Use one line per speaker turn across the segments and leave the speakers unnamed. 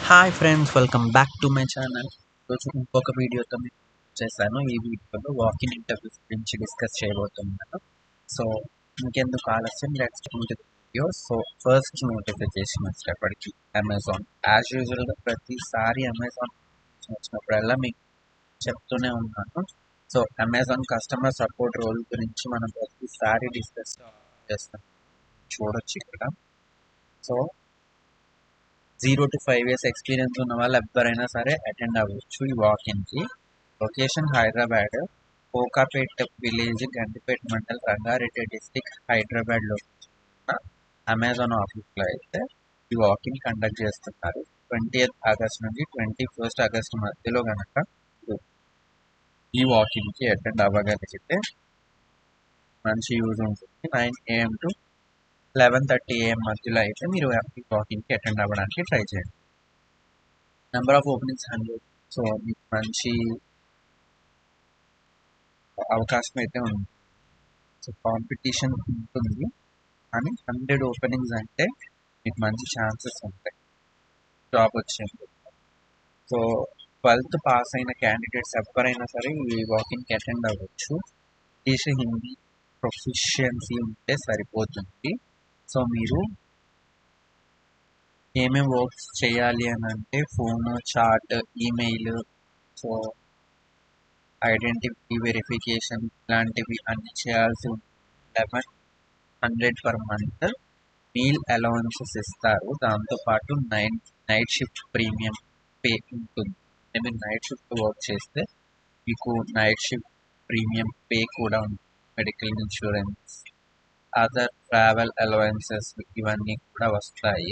Hi friends, welcome back to my channel. ఈరోజు ఇంకొక వీడియోతో మీకు చేశాను. ఈ వీడియోలో వాకింగ్ ఇంటర్వ్యూస్ గురించి డిస్కస్ చేయబోతున్నాను. సో ఇంకెందుకు ఆలస్యం, let's go to the video. So first notification వచ్చేటప్పటికి అమెజాన్. యాజ్ యూజువల్గా ప్రతిసారి అమెజాన్ వచ్చినప్పుడల్లా మీకు చెప్తూనే ఉన్నాను. So Amazon customer support role గురించి మనం ప్రతిసారి డిస్కస్ చేస్తాం. చూడొచ్చు ఇక్కడ. సో 0 to 5 years ఎక్స్పీరియన్స్ ఉన్న వాళ్ళు ఎవరైనా సరే అటెండ్ అవ్వచ్చు ఈ వాకింగ్కి. Location Hyderabad, Kokapet village, Gandipet mandal, Rangareddy district, హైదరాబాద్లో ఉన్న అమెజాన్ ఆఫీస్లో అయితే ఈ వాకింగ్ కండక్ట్ చేస్తున్నారు. 20th ఆగస్ట్ నుండి 21st ఆగస్ట్ మధ్యలో కనుక ఈ వాకింగ్కి అటెండ్ అవ్వగలిగితే మంచి యూజ్ ఉంటుంది. 9 AM to 11:30 AM మధ్యలో అయితే మీరు వాకింగ్కి అటెండ్ అవ్వడానికి ట్రై చేయండి. Number of openings 100. సో మీకు మంచి అవకాశం అయితే ఉంది. సో కాంపిటీషన్ ఉంటుంది, కానీ 100 ఓపెనింగ్స్ అంటే మీకు మంచి ఛాన్సెస్ ఉంటాయి జాబ్ వచ్చేందుకు. సో 12th పాస్ అయిన క్యాండిడేట్స్ ఎవరైనా సరే ఈ వాకింగ్కి అటెండ్ అవ్వచ్చు. హిందీ ప్రొఫిషియన్సీ ఉంటే సరిపోతుంది. సో మీరు ఏమేమి వర్క్స్ చేయాలి అని అంటే phone, chat, email, so identity verification ఇలాంటివి అన్ని చేయాల్సి ఉంటుంది. 1100 పర్ మంత్ మీల్ అలవెన్సెస్ ఇస్తారు. దాంతోపాటు నైట్ షిఫ్ట్ ప్రీమియం పే ఉంటుంది. మీరు నైట్ షిఫ్ట్ వర్క్ చేస్తే మీకు నైట్ షిఫ్ట్ ప్రీమియం పే కూడా ఉంటుంది. Medical insurance, other travel allowances ఇవన్నీ కూడా వస్తాయి.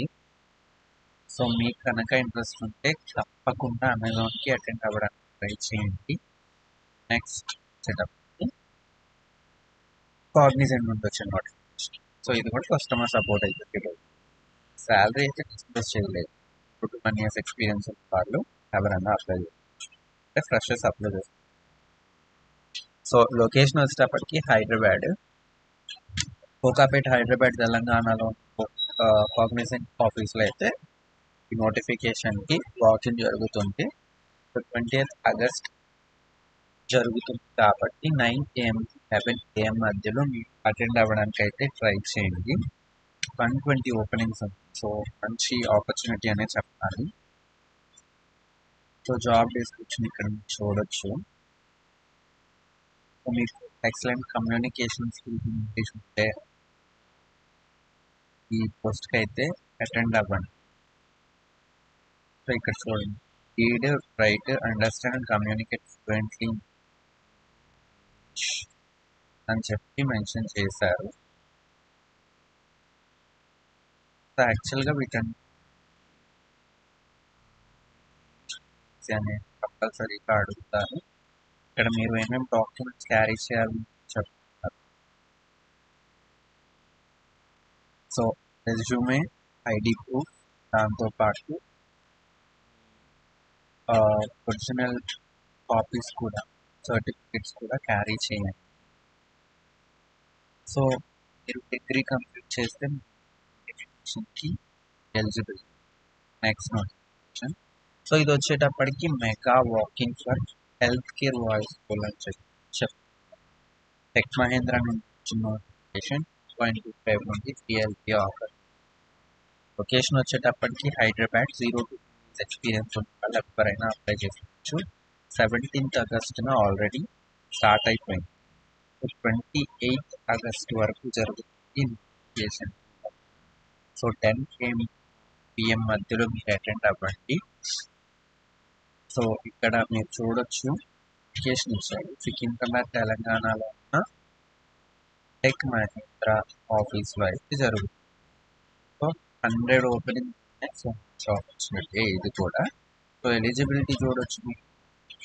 సో మీకు కనుక ఇంట్రెస్ట్ ఉంటే తప్పకుండా అమెజాన్కి అటెండ్ అవ్వడానికి ట్రై చేయండి. నెక్స్ట్ సెటప్ కాగ్నిజెంట్ నుండి వచ్చిన నోటిఫికేషన్. సో ఇది కూడా కస్టమర్ సపోర్ట్ అయితే శాలరీ అయితే డిస్కస్ చేయలేదు. 1 years ఎక్స్పీరియన్స్ ఉన్న వాళ్ళు ఎవరైనా అప్లై చేయవచ్చు, అంటే ఫ్రెషర్స్ అప్లై చేస్తారు. సో లొకేషన్ వచ్చేటప్పటికి హైదరాబాద్, కోకాపేట, హైదరాబాద్, తెలంగాణలో కాగ్నిజెంట్ ఆఫీస్లో అయితే ఈ నోటిఫికేషన్కి వాకింగ్ జరుగుతుంది. 20th ఆగస్ట్ జరుగుతుంది కాబట్టి 9 AM to 11 AM మధ్యలో మీరు అటెండ్ అవ్వడానికి అయితే ట్రై చేయండి. 120 ఓపెనింగ్స్ ఉంది. సో మంచి ఆపర్చునిటీ అనే చెప్పాలి. సో జాబ్ డిస్క్రిప్షన్ ఇక్కడ మీరు చూడొచ్చు. సో మీకు ఎక్సలెంట్ కమ్యూనికేషన్ స్కిల్స్ ఉంటే ఈ పోస్ట్కి అయితే అటెండ్ అవ్వండి. సో ఇక్కడ చూడండి, read, right, understand and communicate fluently అని చెప్పి మెన్షన్ చేశారు. సో యాక్చువల్గా వీటన్ని కంపల్సరీగా అడుగుతారు. ఇక్కడ మీరు ఏమేమి డాక్యుమెంట్స్ క్యారీ చేయాలని చెప్తున్నారు. సో రెజ్యూమే, ఐడి ప్రూఫ్, దాంతోపాటు ఒరిజినల్ కాపీస్ కూడా, సర్టిఫికెట్స్ కూడా క్యారీ చేయండి. సో మీరు డిగ్రీ కంప్లీట్ చేస్తే నోటిఫికేషన్కి ఎలిజిబుల్. Next notification. సో ఇది వచ్చేటప్పటికి mega walking for health care voice school అని చెప్తారు. టెక్ మహేంద్ర నుంచి నోటిఫికేషన్ 2.25 నుండి 3LP ఆఫర్. లొకేషన్ వచ్చేటప్పటికి హైదరాబాద్. 0 to 2 years ఎక్స్పీరియన్స్ ఉన్న వాళ్ళు ఎవరైనా అప్లై చేసుకోవచ్చు. 17th ఆగస్టున ఆల్రెడీ స్టార్ట్ అయిపోయింది. 28th ఆగస్ట్ వరకు జరుగుతుంది నోటిఫికేషన్. సో 10 PM మధ్యలో మీరు అటెండ్ అవ్వండి. సో ఇక్కడ మీరు చూడొచ్చు, నోటిఫికేషన్ ఇచ్చారు. సికింద్రాబాద్, తెలంగాణలో ఉన్న టెక్ మహేంద్ర ఆఫీస్లో అయితే జరుగుతుంది. సో 100 ఓపెనింగ్ ఆపర్చునిటీ ఇది కూడా. సో ఎలిజిబిలిటీ చూడొచ్చు, మీకు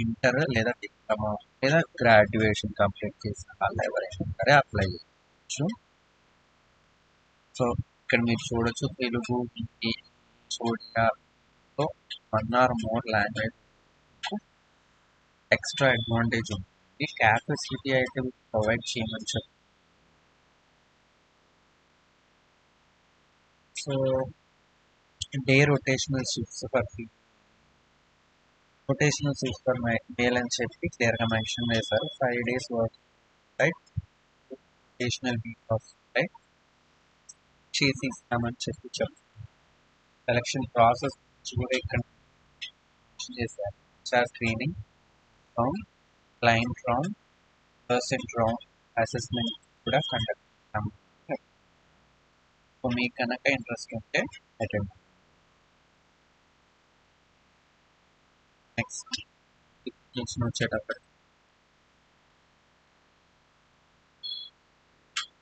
ఇంటర్ లేదా డిప్లొమా లేదా గ్రాడ్యుయేషన్ కంప్లీట్ చేసిన వాళ్ళు ఎవరైనా సరే అప్లై చేయవచ్చు. సో ఇక్కడ మీరు చూడొచ్చు, తెలుగు, హిందీ, ఒడియాతో 1 or more language extra advantage ఉంటుంది. క్యాబ్ ఫెసిలిటీ అయితే ప్రొవైడ్ చేయమని చెప్తారు. So day rotational shifts for rotational shift for male అని చెప్పి క్లియర్గా మెన్షన్ చేశారు. 5 days work right, rotational week off right చేసి ఇస్తామని చెప్పి సెలక్షన్ ప్రాసెస్ కూడా ఇక్కడ చేశారు. Sir screening round, client round, percent round, assessment కూడా కండక్ట్ చేస్తాము. సో మీకు కనుక ఇంట్రెస్ట్ ఉంటే అటెండ్. నెక్స్ట్ వచ్చేటప్పటికి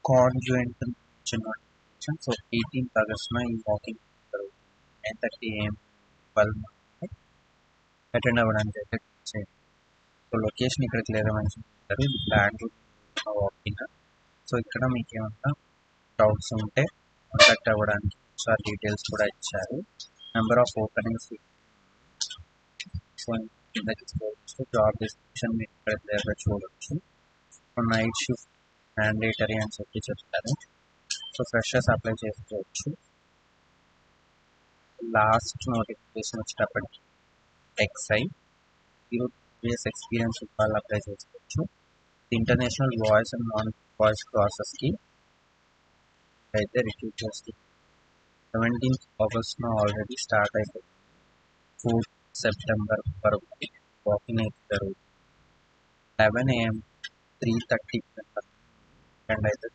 కాన్జుయెంట్ నోటిఫికేషన్. సో 18th August ఈ వాకింగ్ జరుగుతుంది. 9:30 AM 12 అటెండ్ అవ్వడానికి అయితే చేయండి. సో లొకేషన్ ఇక్కడ క్లియర్గా మెన్షన్ చేస్తారు. ఇది బెంగళూరు వాకింగ్. సో ఇక్కడ మీకు ఏమన్నా డౌట్స్ ఉంటే కాంటాక్ట్ అవ్వడానికి ఒకసారి డీటెయిల్స్ కూడా ఇచ్చారు. Number of openings. సో కిందకి చూడవచ్చు. జాబ్ డిస్క్రిప్షన్ మీరు ఇక్కడ క్లియర్గా చూడవచ్చు. నైట్ షిఫ్ట్ మ్యాండేటరీ అని చెప్పి చెప్తారు. సో ఫ్రెషర్స్ అప్లై చేసుకోవచ్చు. లాస్ట్ నోటిఫికేషన్ వచ్చేటప్పటికి XI 0 years ఎక్స్పీరియన్స్ వాళ్ళు అప్లై చేసుకోవచ్చు. International voice and non voice ప్రాసెస్కి అయితే రిక్రూటర్స్కి 17th August ఆల్రెడీ స్టార్ట్ అయిపోయింది. 4th September వరకు వాకింగ్ అయితే జరుగుతుంది. 11 AM 3:30 అండ్ అయితే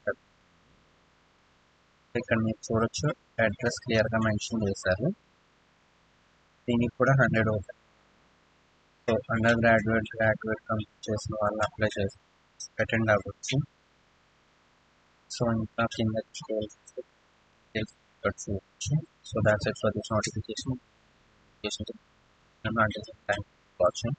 ఇక్కడ మీరు చూడొచ్చు. అడ్రస్ క్లియర్గా మెన్షన్ చేశారు. దీనికి కూడా 100 open. So under graduate complete చేసిన వాళ్ళు అప్లై చేసి అటెండ్ అవ్వచ్చు. సో ఇంకా కింద చూడవచ్చు. So that's it for this notification. Thank you for watching.